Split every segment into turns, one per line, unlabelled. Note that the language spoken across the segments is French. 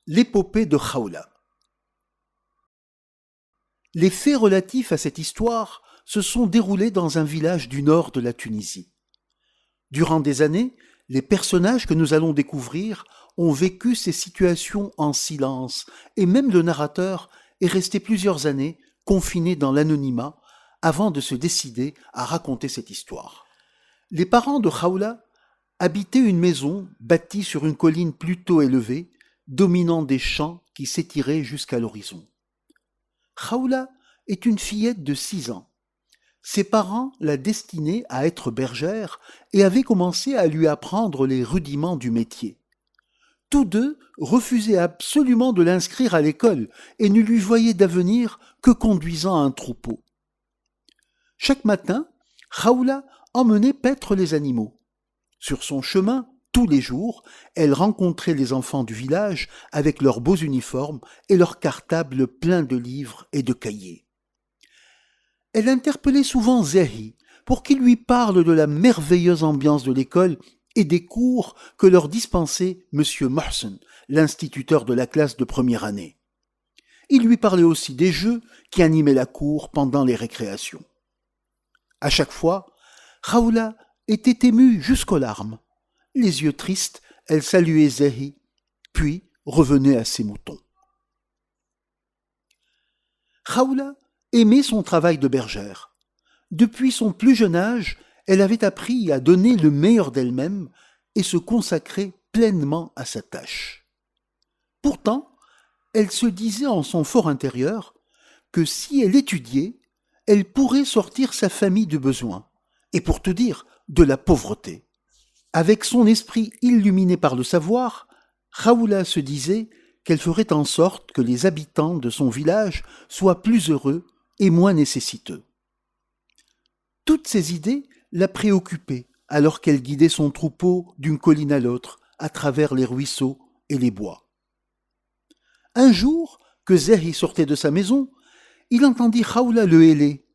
L'épopée de Khawla. Les faits relatifs à cette histoire se sont déroulés dans un village du nord de la Tunisie. Durant des années, les personnages que nous allons découvrir ont vécu ces situations en silence, et même le narrateur est resté plusieurs années confiné dans l'anonymat avant de se décider à raconter cette histoire. Les parents de Khawla habitaient une maison bâtie sur une colline plutôt élevée, dominant des champs qui s'étiraient jusqu'à l'horizon. Khawla est une fillette de 6 ans. Ses parents la destinaient à être bergère et avaient commencé à lui apprendre les rudiments du métier. Tous deux refusaient absolument de l'inscrire à l'école et ne lui voyaient d'avenir que conduisant un troupeau. Chaque matin, Khawla emmenait paître les animaux. Sur son chemin, tous les jours, elle rencontrait les enfants du village avec leurs beaux uniformes et leurs cartables pleins de livres et de cahiers. Elle interpellait souvent Zahi pour qu'il lui parle de la merveilleuse ambiance de l'école et des cours que leur dispensait M. Mohsen, l'instituteur de la classe de première année. Il lui parlait aussi des jeux qui animaient la cour pendant les récréations. À chaque fois, Khawla était émue jusqu'aux larmes. Les yeux tristes, elle saluait Zahi, puis revenait à ses moutons. Khawla aimait son travail de bergère. Depuis son plus jeune âge, elle avait appris à donner le meilleur d'elle-même et se consacrer pleinement à sa tâche. Pourtant, elle se disait en son fort intérieur que si elle étudiait, elle pourrait sortir sa famille du besoin, et pour tout dire, de la pauvreté. Avec son esprit illuminé par le savoir, Khawla se disait qu'elle ferait en sorte que les habitants de son village soient plus heureux et moins nécessiteux. Toutes ces idées la préoccupaient alors qu'elle guidait son troupeau d'une colline à l'autre à travers les ruisseaux et les bois. Un jour, que Zahi sortait de sa maison, il entendit Khawla le héler.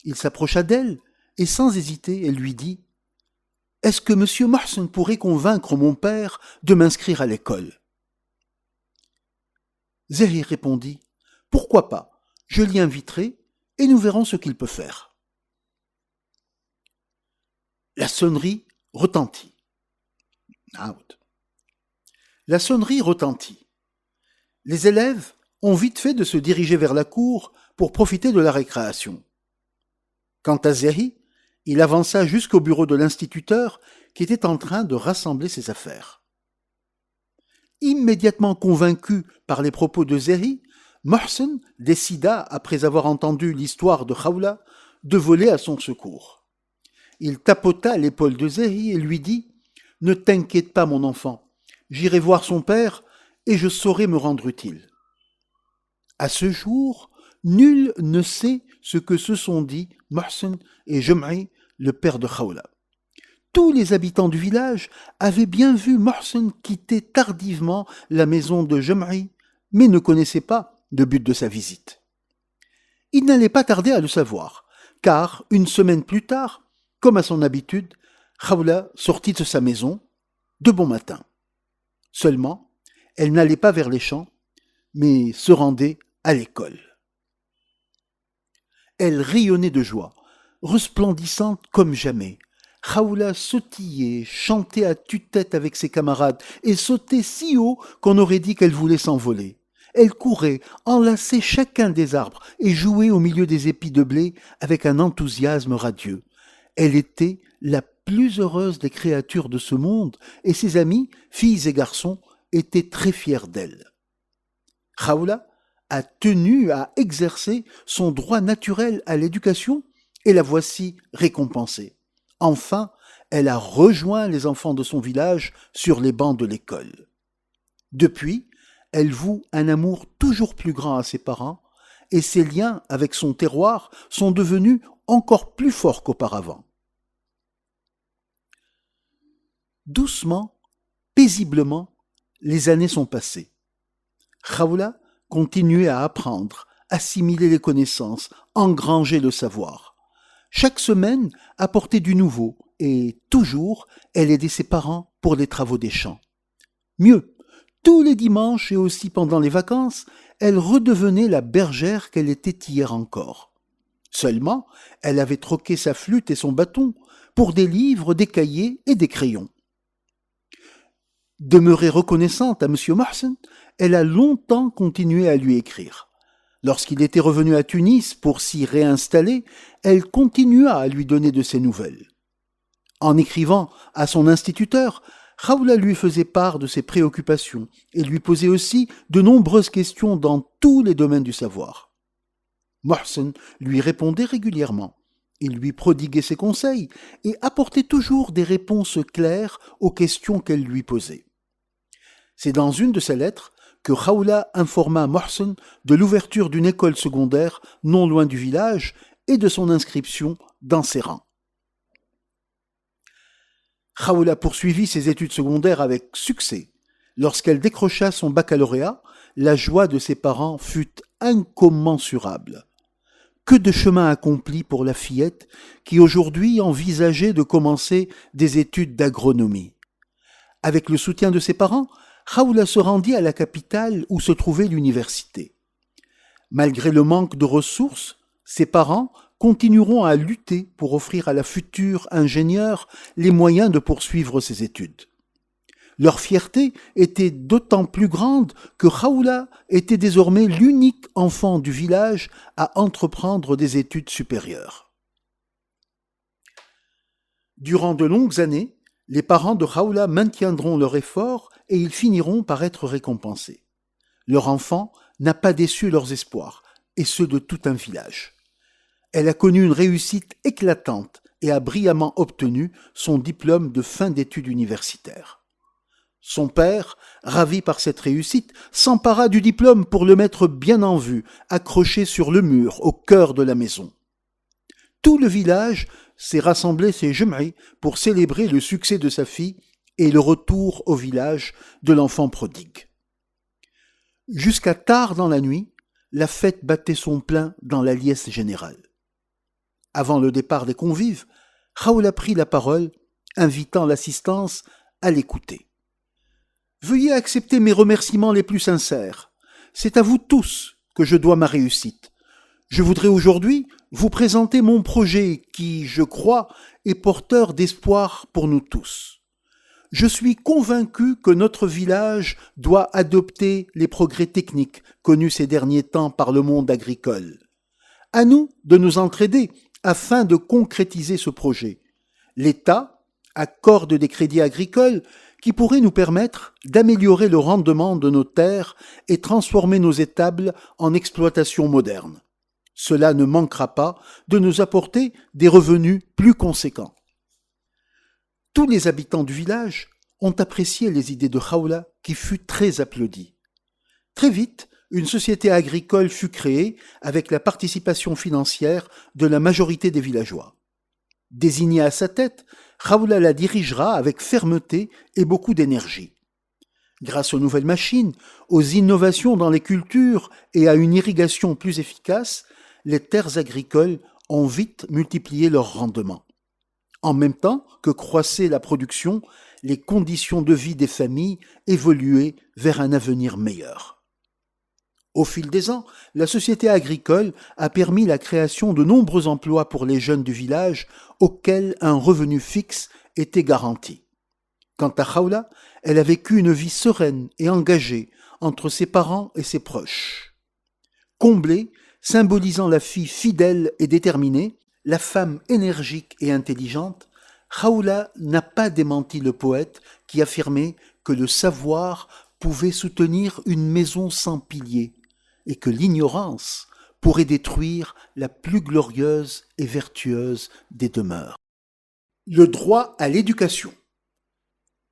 Il s'approcha d'elle et sans hésiter, elle lui dit « Est-ce que M. Mohsen pourrait convaincre mon père de m'inscrire à l'école ?» Zahi répondit « Pourquoi pas, je l'y inviterai et nous verrons ce qu'il peut faire. » La sonnerie retentit. Out. La sonnerie retentit. Les élèves ont vite fait de se diriger vers la cour pour profiter de la récréation. Quant à Zahi, il avança jusqu'au bureau de l'instituteur qui était en train de rassembler ses affaires. Immédiatement convaincu par les propos de Zahi, Mohsen décida, après avoir entendu l'histoire de Khawla, de voler à son secours. Il tapota l'épaule de Zahi et lui dit « Ne t'inquiète pas, mon enfant, j'irai voir son père et je saurai me rendre utile. » À ce jour, nul ne sait ce que se sont dit Mohsen et Jum'i, le père de Khawla. Tous les habitants du village avaient bien vu Mohsen quitter tardivement la maison de Jum'i, mais ne connaissaient pas le but de sa visite. Il n'allait pas tarder à le savoir, car une semaine plus tard, comme à son habitude, Khawla sortit de sa maison de bon matin. Seulement, elle n'allait pas vers les champs, mais se rendait à l'école. Elle rayonnait de joie, resplendissante comme jamais. Khawla sautillait, chantait à tue-tête avec ses camarades et sautait si haut qu'on aurait dit qu'elle voulait s'envoler. Elle courait, enlaçait chacun des arbres et jouait au milieu des épis de blé avec un enthousiasme radieux. Elle était la plus heureuse des créatures de ce monde et ses amis, filles et garçons, étaient très fiers d'elle. Khawla a tenu à exercer son droit naturel à l'éducation et la voici récompensée. Enfin, elle a rejoint les enfants de son village sur les bancs de l'école. Depuis, elle voue un amour toujours plus grand à ses parents et ses liens avec son terroir sont devenus encore plus forts qu'auparavant. Doucement, paisiblement, les années sont passées. Khawla continuait à apprendre, assimiler les connaissances, engranger le savoir. Chaque semaine apportait du nouveau et toujours elle aidait ses parents pour les travaux des champs. Mieux, Tous les dimanches et aussi pendant les vacances, elle redevenait la bergère qu'elle était hier encore. Seulement, elle avait troqué sa flûte et son bâton pour des livres, des cahiers et des crayons. Demeurée reconnaissante à M. Mohsen, elle a longtemps continué à lui écrire. Lorsqu'il était revenu à Tunis pour s'y réinstaller, elle continua à lui donner de ses nouvelles. En écrivant à son instituteur, Khawla lui faisait part de ses préoccupations et lui posait aussi de nombreuses questions dans tous les domaines du savoir. Mohsen lui répondait régulièrement. Il lui prodiguait ses conseils et apportait toujours des réponses claires aux questions qu'elle lui posait. C'est dans une de ses lettres que Khawla informa Mohsen de l'ouverture d'une école secondaire non loin du village et de son inscription dans ses rangs. Khawla poursuivit ses études secondaires avec succès. Lorsqu'elle décrocha son baccalauréat, la joie de ses parents fut incommensurable. Que de chemin accompli pour la fillette qui aujourd'hui envisageait de commencer des études d'agronomie. Avec le soutien de ses parents, Khawla se rendit à la capitale où se trouvait l'université. Malgré le manque de ressources, ses parents continueront à lutter pour offrir à la future ingénieure les moyens de poursuivre ses études. Leur fierté était d'autant plus grande que Khawla était désormais l'unique enfant du village à entreprendre des études supérieures. Durant de longues années, les parents de Khawla maintiendront leur effort et ils finiront par être récompensés. Leur enfant n'a pas déçu leurs espoirs, et ceux de tout un village. Elle a connu une réussite éclatante et a brillamment obtenu son diplôme de fin d'études universitaires. Son père, ravi par cette réussite, s'empara du diplôme pour le mettre bien en vue, accroché sur le mur, au cœur de la maison. Tout le village s'est rassemblé ces Jum'i pour célébrer le succès de sa fille et le retour au village de l'enfant prodigue. Jusqu'à tard dans la nuit, la fête battait son plein dans la liesse générale. Avant le départ des convives, Khawla prit la parole, invitant l'assistance à l'écouter. « Veuillez accepter mes remerciements les plus sincères. C'est à vous tous que je dois ma réussite. Je voudrais aujourd'hui vous présenter mon projet qui, je crois, est porteur d'espoir pour nous tous. Je suis convaincu que notre village doit adopter les progrès techniques connus ces derniers temps par le monde agricole. À nous de nous entraider afin de concrétiser ce projet. L'État accorde des crédits agricoles qui pourraient nous permettre d'améliorer le rendement de nos terres et transformer nos étables en exploitations modernes. Cela ne manquera pas de nous apporter des revenus plus conséquents. Tous les habitants du village ont apprécié les idées de Khawla qui fut très applaudie. Très vite, une société agricole fut créée avec la participation financière de la majorité des villageois. Désignée à sa tête, Khawla la dirigera avec fermeté et beaucoup d'énergie. Grâce aux nouvelles machines, aux innovations dans les cultures et à une irrigation plus efficace, les terres agricoles ont vite multiplié leur rendement. En même temps que croissait la production, les conditions de vie des familles évoluaient vers un avenir meilleur. Au fil des ans, la société agricole a permis la création de nombreux emplois pour les jeunes du village auxquels un revenu fixe était garanti. Quant à Khawla, elle a vécu une vie sereine et engagée entre ses parents et ses proches. Comblée, symbolisant la fille fidèle et déterminée, la femme énergique et intelligente, Khawla n'a pas démenti le poète qui affirmait que le savoir pouvait soutenir une maison sans piliers et que l'ignorance pourrait détruire la plus glorieuse et vertueuse des demeures. Le droit à l'éducation.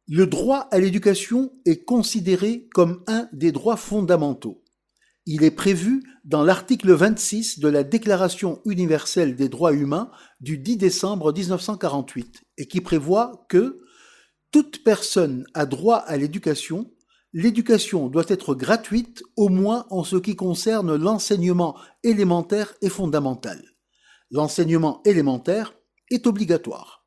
Le droit à l'éducation est considéré comme un des droits fondamentaux. Il est prévu dans l'article 26 de la Déclaration universelle des droits humains du 10 décembre 1948 et qui prévoit que toute personne a droit à l'éducation. L'éducation doit être gratuite au moins en ce qui concerne l'enseignement élémentaire et fondamental. L'enseignement élémentaire est obligatoire.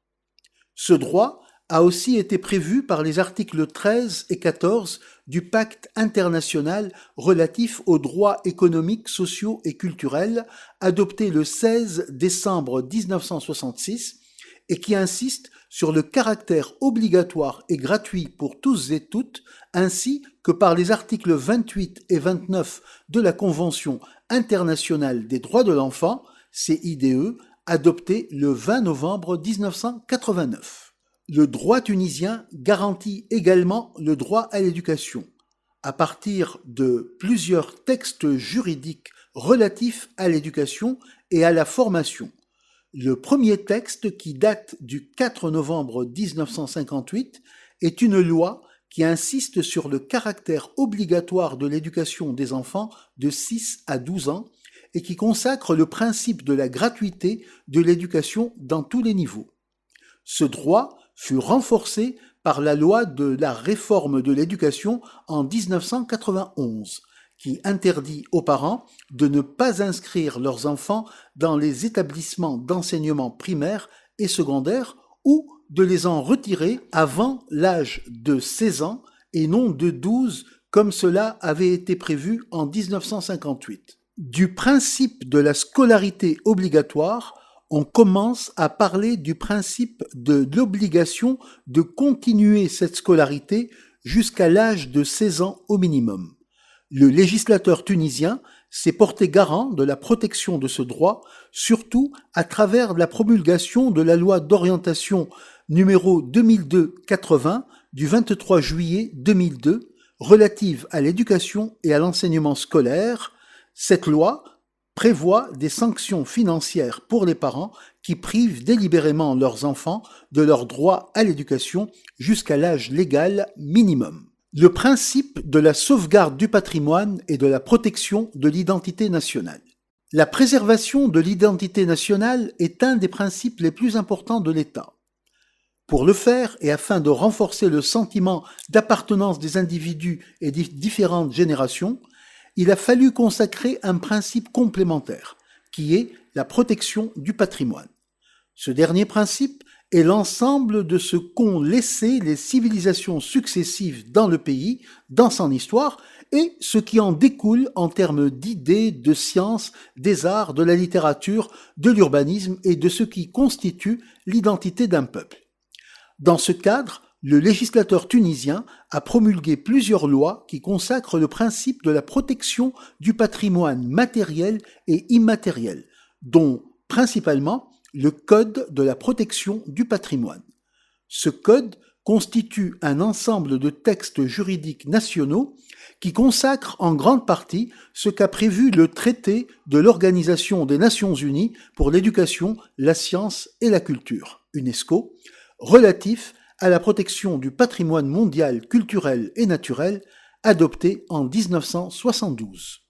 Ce droit a aussi été prévu par les articles 13 et 14 du pacte international relatif aux droits économiques, sociaux et culturels, adopté le 16 décembre 1966 et qui insiste sur le caractère obligatoire et gratuit pour tous et toutes, ainsi que par les articles 28 et 29 de la Convention internationale des droits de l'enfant, CIDE, adoptée le 20 novembre 1989. Le droit tunisien garantit également le droit à l'éducation, à partir de plusieurs textes juridiques relatifs à l'éducation et à la formation. Le premier texte, qui date du 4 novembre 1958, est une loi qui insiste sur le caractère obligatoire de l'éducation des enfants de 6 à 12 ans et qui consacre le principe de la gratuité de l'éducation dans tous les niveaux. Ce droit fut renforcé par la loi de la réforme de l'éducation en 1991, qui interdit aux parents de ne pas inscrire leurs enfants dans les établissements d'enseignement primaire et secondaire ou de les en retirer avant l'âge de 16 ans et non de 12 comme cela avait été prévu en 1958. Du principe de la scolarité obligatoire, on commence à parler du principe de l'obligation de continuer cette scolarité jusqu'à l'âge de 16 ans au minimum. Le législateur tunisien s'est porté garant de la protection de ce droit, surtout à travers la promulgation de la loi d'orientation numéro 2002-80 du 23 juillet 2002 relative à l'éducation et à l'enseignement scolaire. Cette loi prévoit des sanctions financières pour les parents qui privent délibérément leurs enfants de leur droit à l'éducation jusqu'à l'âge légal minimum. Le principe de la sauvegarde du patrimoine et de la protection de l'identité nationale. La préservation de l'identité nationale est un des principes les plus importants de l'État. Pour le faire, et afin de renforcer le sentiment d'appartenance des individus et des différentes générations, il a fallu consacrer un principe complémentaire, qui est la protection du patrimoine. Ce dernier principe est l'ensemble de ce qu'ont laissé les civilisations successives dans le pays, dans son histoire, et ce qui en découle en termes d'idées, de sciences, des arts, de la littérature, de l'urbanisme et de ce qui constitue l'identité d'un peuple. Dans ce cadre, le législateur tunisien a promulgué plusieurs lois qui consacrent le principe de la protection du patrimoine matériel et immatériel, dont principalement le Code de la protection du patrimoine. Ce code constitue un ensemble de textes juridiques nationaux qui consacrent en grande partie ce qu'a prévu le traité de l'Organisation des Nations Unies pour l'éducation, la science et la culture, UNESCO, relatif à la protection du patrimoine mondial culturel et naturel, adopté en 1972.